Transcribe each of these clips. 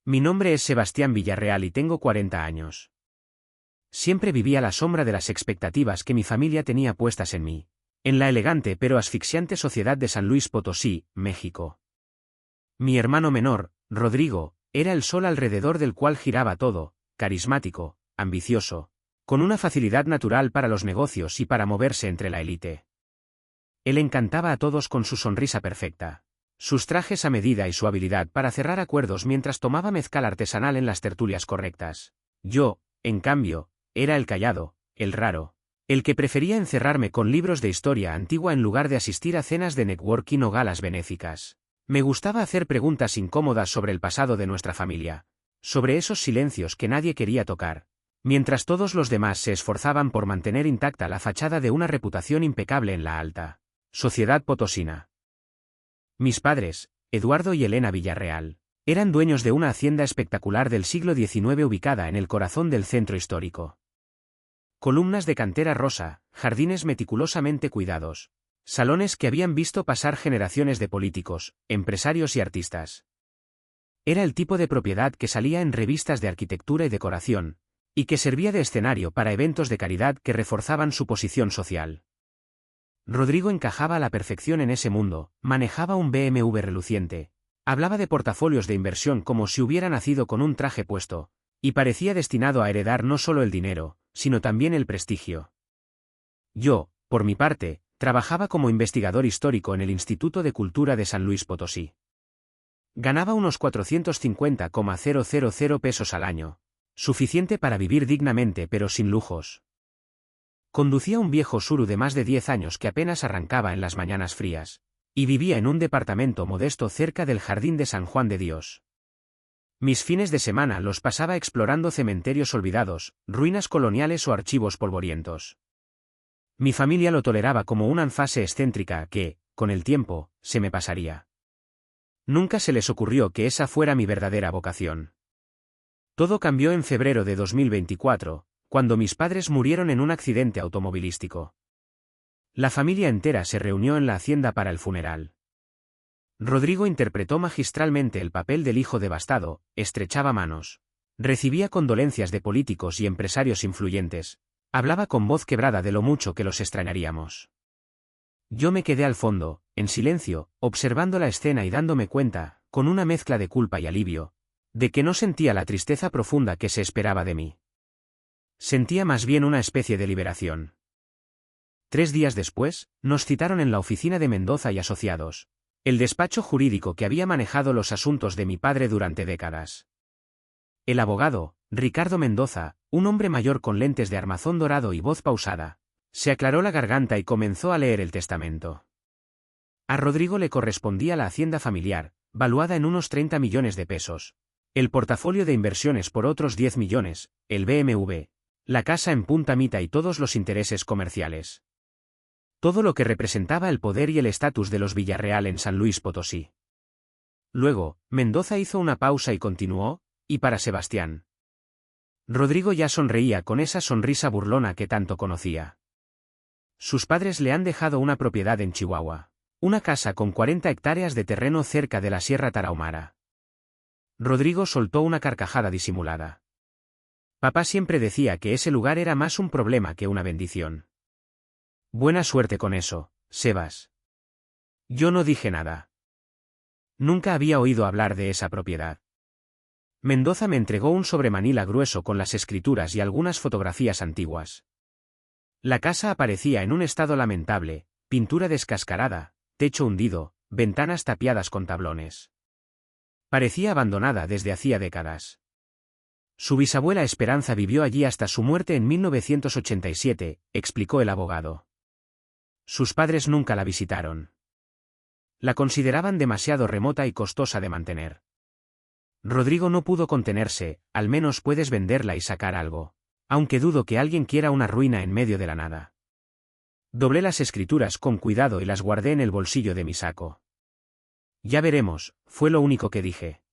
Mi nombre es Sebastián Villarreal y tengo 40 años. Siempre viví a la sombra de las expectativas que mi familia tenía puestas en mí, en la elegante pero asfixiante sociedad de San Luis Potosí, México. Mi hermano menor, Rodrigo, era el sol alrededor del cual giraba todo, carismático, ambicioso, con una facilidad natural para los negocios y para moverse entre la élite. Él encantaba a todos con su sonrisa perfecta, sus trajes a medida y su habilidad para cerrar acuerdos mientras tomaba mezcal artesanal en las tertulias correctas. Yo, en cambio, era el callado, el raro, el que prefería encerrarme con libros de historia antigua en lugar de asistir a cenas de networking o galas benéficas. Me gustaba hacer preguntas incómodas sobre el pasado de nuestra familia, sobre esos silencios que nadie quería tocar, mientras todos los demás se esforzaban por mantener intacta la fachada de una reputación impecable en la alta sociedad potosina. Mis padres, Eduardo y Elena Villarreal, eran dueños de una hacienda espectacular del siglo XIX ubicada en el corazón del centro histórico. Columnas de cantera rosa, jardines meticulosamente cuidados, salones que habían visto pasar generaciones de políticos, empresarios y artistas. Era el tipo de propiedad que salía en revistas de arquitectura y decoración, y que servía de escenario para eventos de caridad que reforzaban su posición social. Rodrigo encajaba a la perfección en ese mundo, manejaba un BMW reluciente, hablaba de portafolios de inversión como si hubiera nacido con un traje puesto, y parecía destinado a heredar no solo el dinero, sino también el prestigio. Yo, por mi parte, trabajaba como investigador histórico en el Instituto de Cultura de San Luis Potosí. Ganaba unos 450,000 pesos al año, suficiente para vivir dignamente pero sin lujos. Conducía un viejo Suru de más de 10 años que apenas arrancaba en las mañanas frías, y vivía en un departamento modesto cerca del Jardín de San Juan de Dios. Mis fines de semana los pasaba explorando cementerios olvidados, ruinas coloniales o archivos polvorientos. Mi familia lo toleraba como una fase excéntrica que, con el tiempo, se me pasaría. Nunca se les ocurrió que esa fuera mi verdadera vocación. Todo cambió en febrero de 2024, cuando mis padres murieron en un accidente automovilístico. La familia entera se reunió en la hacienda para el funeral. Rodrigo interpretó magistralmente el papel del hijo devastado, estrechaba manos, recibía condolencias de políticos y empresarios influyentes, hablaba con voz quebrada de lo mucho que los extrañaríamos. Yo me quedé al fondo, en silencio, observando la escena y dándome cuenta, con una mezcla de culpa y alivio, de que no sentía la tristeza profunda que se esperaba de mí. Sentía más bien una especie de liberación. 3 días después, nos citaron en la oficina de Mendoza y Asociados, el despacho jurídico que había manejado los asuntos de mi padre durante décadas. El abogado, Ricardo Mendoza, un hombre mayor con lentes de armazón dorado y voz pausada, se aclaró la garganta y comenzó a leer el testamento. A Rodrigo le correspondía la hacienda familiar, valuada en unos 30 millones de pesos, el portafolio de inversiones por otros 10 millones, el BMW, la casa en Punta Mita y todos los intereses comerciales. Todo lo que representaba el poder y el estatus de los Villarreal en San Luis Potosí. Luego, Mendoza hizo una pausa y continuó, y para Sebastián. Rodrigo ya sonreía con esa sonrisa burlona que tanto conocía. Sus padres le han dejado una propiedad en Chihuahua, una casa con 40 hectáreas de terreno cerca de la Sierra Tarahumara. Rodrigo soltó una carcajada disimulada. Papá siempre decía que ese lugar era más un problema que una bendición. Buena suerte con eso, Sebas. Yo no dije nada. Nunca había oído hablar de esa propiedad. Mendoza me entregó un sobremanila grueso con las escrituras y algunas fotografías antiguas. La casa aparecía en un estado lamentable, pintura descascarada, techo hundido, ventanas tapiadas con tablones. Parecía abandonada desde hacía décadas. Su bisabuela Esperanza vivió allí hasta su muerte en 1987, explicó el abogado. Sus padres nunca la visitaron. La consideraban demasiado remota y costosa de mantener. Rodrigo no pudo contenerse, al menos puedes venderla y sacar algo, aunque dudo que alguien quiera una ruina en medio de la nada. Doblé las escrituras con cuidado y las guardé en el bolsillo de mi saco. Ya veremos, fue lo único que dije.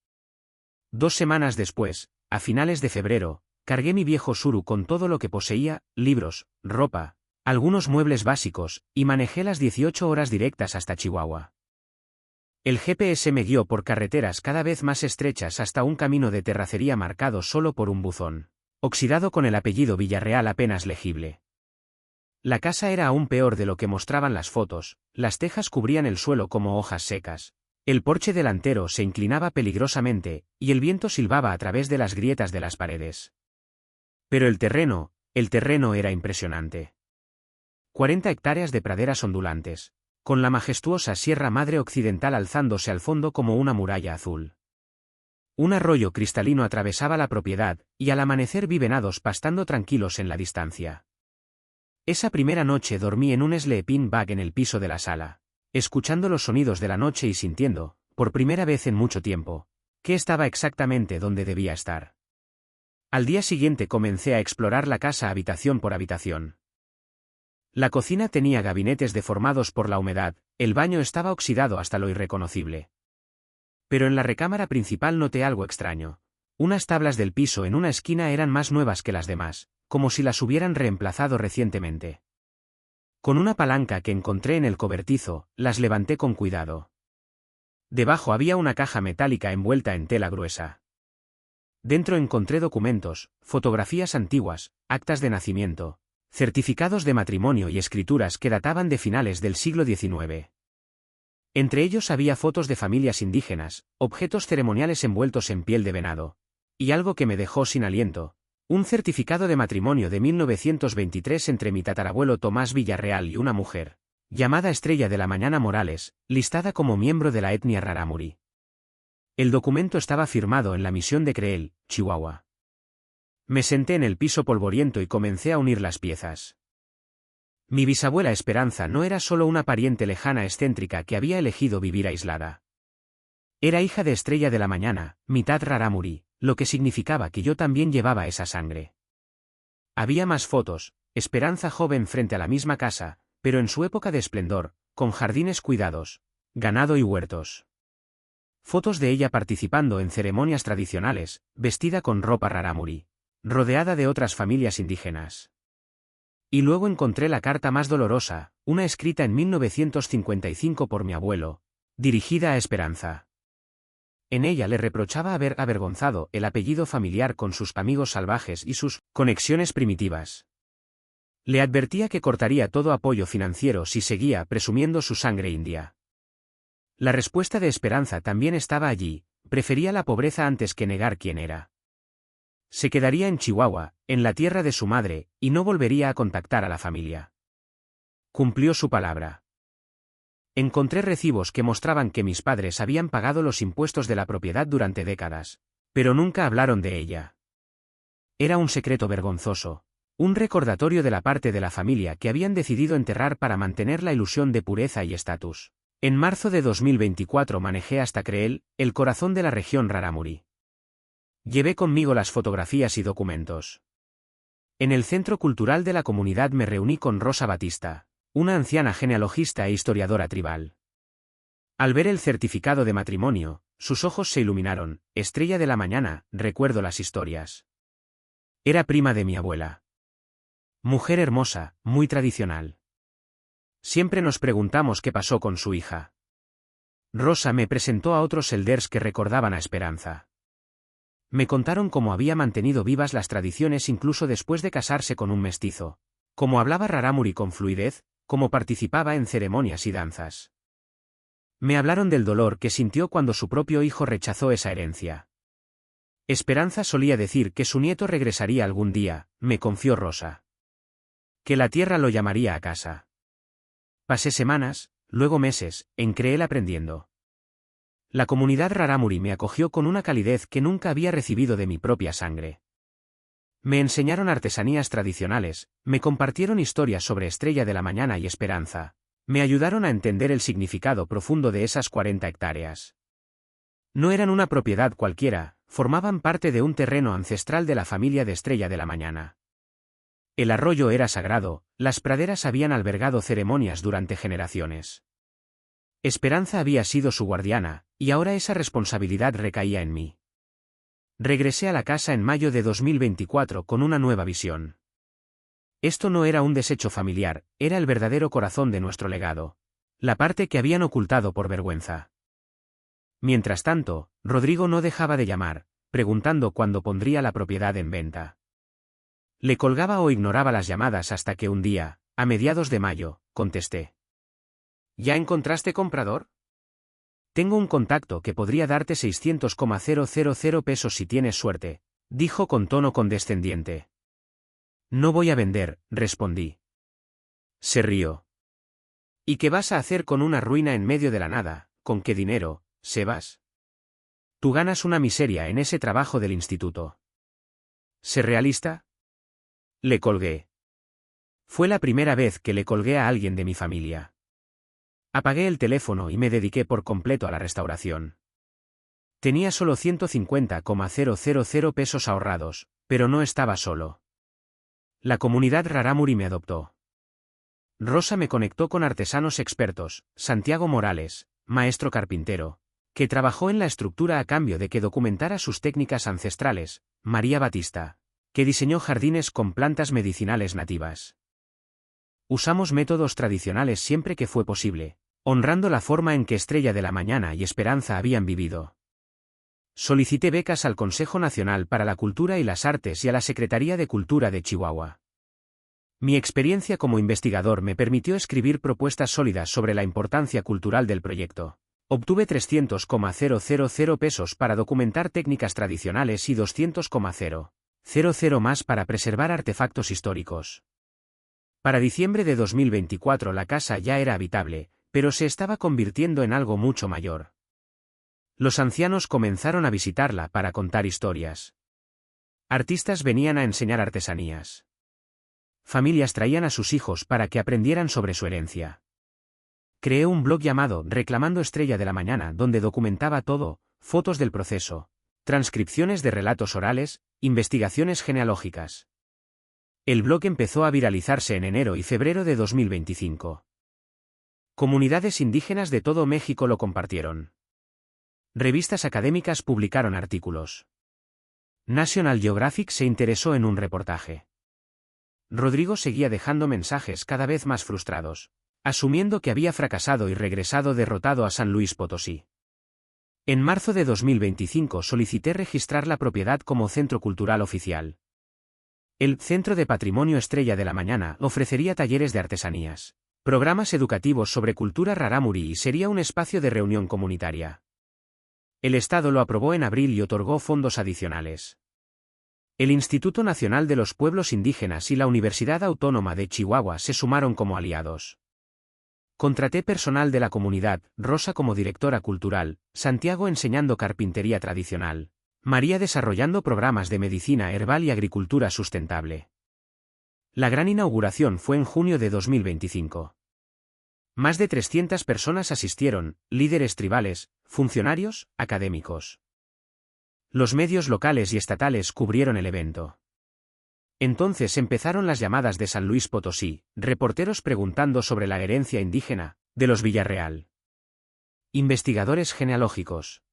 2 semanas después, a finales de febrero, cargué mi viejo Suru con todo lo que poseía, libros, ropa, algunos muebles básicos, y manejé las 18 horas directas hasta Chihuahua. El GPS me guió por carreteras cada vez más estrechas hasta un camino de terracería marcado solo por un buzón, oxidado con el apellido Villarreal apenas legible. La casa era aún peor de lo que mostraban las fotos, las tejas cubrían el suelo como hojas secas. El porche delantero se inclinaba peligrosamente, y el viento silbaba a través de las grietas de las paredes. Pero el terreno era impresionante. 40 hectáreas de praderas ondulantes, con la majestuosa Sierra Madre Occidental alzándose al fondo como una muralla azul. Un arroyo cristalino atravesaba la propiedad, y al amanecer vi venados pastando tranquilos en la distancia. Esa primera noche dormí en un sleeping bag en el piso de la sala, escuchando los sonidos de la noche y sintiendo, por primera vez en mucho tiempo, que estaba exactamente donde debía estar. Al día siguiente comencé a explorar la casa habitación por habitación. La cocina tenía gabinetes deformados por la humedad, el baño estaba oxidado hasta lo irreconocible. Pero en la recámara principal noté algo extraño. Unas tablas del piso en una esquina eran más nuevas que las demás, como si las hubieran reemplazado recientemente. Con una palanca que encontré en el cobertizo, las levanté con cuidado. Debajo había una caja metálica envuelta en tela gruesa. Dentro encontré documentos, fotografías antiguas, actas de nacimiento, certificados de matrimonio y escrituras que databan de finales del siglo XIX. Entre ellos había fotos de familias indígenas, objetos ceremoniales envueltos en piel de venado. Y algo que me dejó sin aliento. Un certificado de matrimonio de 1923 entre mi tatarabuelo Tomás Villarreal y una mujer, llamada Estrella de la Mañana Morales, listada como miembro de la etnia rarámuri. El documento estaba firmado en la misión de Creel, Chihuahua. Me senté en el piso polvoriento y comencé a unir las piezas. Mi bisabuela Esperanza no era solo una pariente lejana excéntrica que había elegido vivir aislada. Era hija de Estrella de la Mañana, mitad rarámuri, lo que significaba que yo también llevaba esa sangre. Había más fotos, Esperanza joven frente a la misma casa, pero en su época de esplendor, con jardines cuidados, ganado y huertos. Fotos de ella participando en ceremonias tradicionales, vestida con ropa rarámuri, rodeada de otras familias indígenas. Y luego encontré la carta más dolorosa, una escrita en 1955 por mi abuelo, dirigida a Esperanza. En ella le reprochaba haber avergonzado el apellido familiar con sus amigos salvajes y sus conexiones primitivas. Le advertía que cortaría todo apoyo financiero si seguía presumiendo su sangre india. La respuesta de Esperanza también estaba allí, prefería la pobreza antes que negar quién era. Se quedaría en Chihuahua, en la tierra de su madre, y no volvería a contactar a la familia. Cumplió su palabra. Encontré recibos que mostraban que mis padres habían pagado los impuestos de la propiedad durante décadas, pero nunca hablaron de ella. Era un secreto vergonzoso, un recordatorio de la parte de la familia que habían decidido enterrar para mantener la ilusión de pureza y estatus. En marzo de 2024 manejé hasta Creel, el corazón de la región rarámuri. Llevé conmigo las fotografías y documentos. En el Centro Cultural de la Comunidad me reuní con Rosa Batista, una anciana genealogista e historiadora tribal. Al ver el certificado de matrimonio, sus ojos se iluminaron. Estrella de la Mañana, recuerdo las historias. Era prima de mi abuela. Mujer hermosa, muy tradicional. Siempre nos preguntamos qué pasó con su hija. Rosa me presentó a otros elders que recordaban a Esperanza. Me contaron cómo había mantenido vivas las tradiciones incluso después de casarse con un mestizo, cómo hablaba rarámuri con fluidez, cómo participaba en ceremonias y danzas. Me hablaron del dolor que sintió cuando su propio hijo rechazó esa herencia. Esperanza solía decir que su nieto regresaría algún día, me confió Rosa. Que la tierra lo llamaría a casa. Pasé semanas, luego meses, en Creel aprendiendo. La comunidad rarámuri me acogió con una calidez que nunca había recibido de mi propia sangre. Me enseñaron artesanías tradicionales, me compartieron historias sobre Estrella de la Mañana y Esperanza, me ayudaron a entender el significado profundo de esas 40 hectáreas. No eran una propiedad cualquiera, formaban parte de un terreno ancestral de la familia de Estrella de la Mañana. El arroyo era sagrado, las praderas habían albergado ceremonias durante generaciones. Esperanza había sido su guardiana, y ahora esa responsabilidad recaía en mí. Regresé a la casa en mayo de 2024 con una nueva visión. Esto no era un desecho familiar, era el verdadero corazón de nuestro legado. La parte que habían ocultado por vergüenza. Mientras tanto, Rodrigo no dejaba de llamar, preguntando cuándo pondría la propiedad en venta. Le colgaba o ignoraba las llamadas hasta que un día, a mediados de mayo, contesté. ¿Ya encontraste comprador? Tengo un contacto que podría darte 600,000 pesos si tienes suerte, dijo con tono condescendiente. No voy a vender, respondí. Se rió. ¿Y qué vas a hacer con una ruina en medio de la nada? ¿Con qué dinero, Sebas? Tú ganas una miseria en ese trabajo del instituto. ¿Sé realista? Le colgué. Fue la primera vez que le colgué a alguien de mi familia. Apagué el teléfono y me dediqué por completo a la restauración. Tenía solo 150,000 pesos ahorrados, pero no estaba solo. La comunidad Rarámuri me adoptó. Rosa me conectó con artesanos expertos, Santiago Morales, maestro carpintero, que trabajó en la estructura a cambio de que documentara sus técnicas ancestrales, María Batista, que diseñó jardines con plantas medicinales nativas. Usamos métodos tradicionales siempre que fue posible, honrando la forma en que Estrella de la Mañana y Esperanza habían vivido. Solicité becas al Consejo Nacional para la Cultura y las Artes y a la Secretaría de Cultura de Chihuahua. Mi experiencia como investigador me permitió escribir propuestas sólidas sobre la importancia cultural del proyecto. Obtuve 300,000 pesos para documentar técnicas tradicionales y 200,000 más para preservar artefactos históricos. Para diciembre de 2024 la casa ya era habitable, pero se estaba convirtiendo en algo mucho mayor. Los ancianos comenzaron a visitarla para contar historias. Artistas venían a enseñar artesanías. Familias traían a sus hijos para que aprendieran sobre su herencia. Creé un blog llamado Reclamando Estrella de la Mañana donde documentaba todo, fotos del proceso, transcripciones de relatos orales, investigaciones genealógicas. El blog empezó a viralizarse en enero y febrero de 2025. Comunidades indígenas de todo México lo compartieron. Revistas académicas publicaron artículos. National Geographic se interesó en un reportaje. Rodrigo seguía dejando mensajes cada vez más frustrados, asumiendo que había fracasado y regresado derrotado a San Luis Potosí. En marzo de 2025 solicité registrar la propiedad como centro cultural oficial. El Centro de Patrimonio Estrella de la Mañana ofrecería talleres de artesanías, programas educativos sobre cultura rarámuri y sería un espacio de reunión comunitaria. El Estado lo aprobó en abril y otorgó fondos adicionales. El Instituto Nacional de los Pueblos Indígenas y la Universidad Autónoma de Chihuahua se sumaron como aliados. Contraté personal de la comunidad, Rosa como directora cultural, Santiago enseñando carpintería tradicional, María desarrollando programas de medicina herbal y agricultura sustentable. La gran inauguración fue en junio de 2025. Más de 300 personas asistieron, líderes tribales, funcionarios, académicos. Los medios locales y estatales cubrieron el evento. Entonces empezaron las llamadas de San Luis Potosí, reporteros preguntando sobre la herencia indígena, de los Villarreal. Investigadores genealógicos.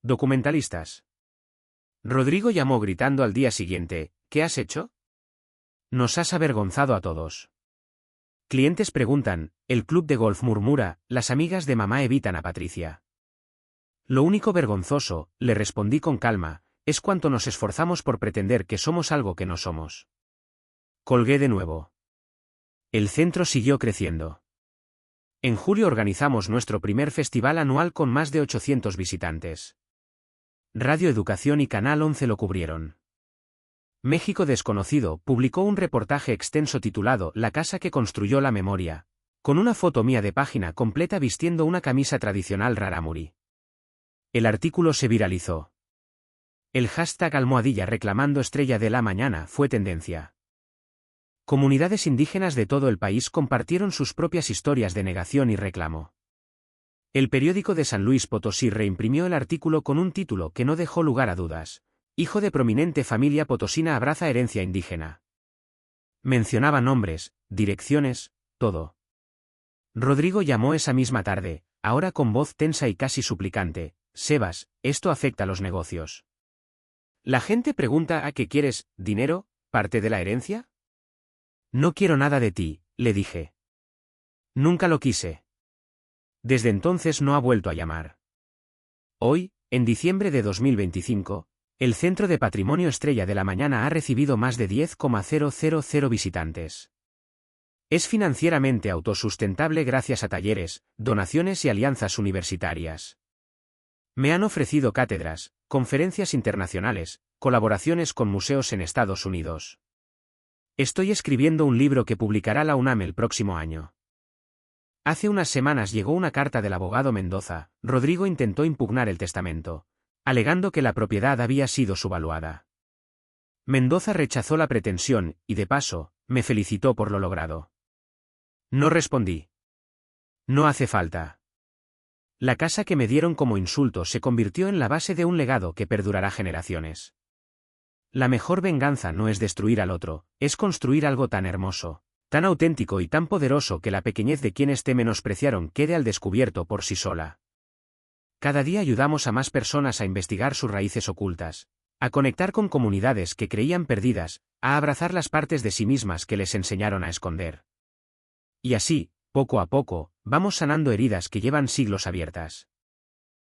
Documentalistas. Rodrigo llamó gritando al día siguiente, ¿qué has hecho? Nos has avergonzado a todos. Clientes preguntan, el club de golf murmura, las amigas de mamá evitan a Patricia. Lo único vergonzoso, le respondí con calma, es cuánto nos esforzamos por pretender que somos algo que no somos. Colgué de nuevo. El centro siguió creciendo. En julio organizamos nuestro primer festival anual con más de 800 visitantes. Radio Educación y Canal 11 lo cubrieron. México Desconocido publicó un reportaje extenso titulado La casa que construyó la memoria, con una foto mía de página completa vistiendo una camisa tradicional rarámuri. El artículo se viralizó. El hashtag #reclamando Estrella de la Mañana fue tendencia. Comunidades indígenas de todo el país compartieron sus propias historias de negación y reclamo. El periódico de San Luis Potosí reimprimió el artículo con un título que no dejó lugar a dudas. Hijo de prominente familia potosina abraza herencia indígena. Mencionaba nombres, direcciones, todo. Rodrigo llamó esa misma tarde, ahora con voz tensa y casi suplicante, Sebas, esto afecta a los negocios. La gente pregunta ¿a qué quieres, dinero, parte de la herencia? No quiero nada de ti, le dije. Nunca lo quise. Desde entonces no ha vuelto a llamar. Hoy, en diciembre de 2025, el Centro de Patrimonio Estrella de la Mañana ha recibido más de 10,000 visitantes. Es financieramente autosustentable gracias a talleres, donaciones y alianzas universitarias. Me han ofrecido cátedras, conferencias internacionales, colaboraciones con museos en Estados Unidos. Estoy escribiendo un libro que publicará la UNAM el próximo año. Hace unas semanas llegó una carta del abogado Mendoza. Rodrigo intentó impugnar el testamento, alegando que la propiedad había sido subvaluada. Mendoza rechazó la pretensión y, de paso, me felicitó por lo logrado. No respondí. No hace falta. La casa que me dieron como insulto se convirtió en la base de un legado que perdurará generaciones. La mejor venganza no es destruir al otro, es construir algo tan hermoso, tan auténtico y tan poderoso que la pequeñez de quienes te menospreciaron quede al descubierto por sí sola. Cada día ayudamos a más personas a investigar sus raíces ocultas, a conectar con comunidades que creían perdidas, a abrazar las partes de sí mismas que les enseñaron a esconder. Y así, poco a poco, vamos sanando heridas que llevan siglos abiertas.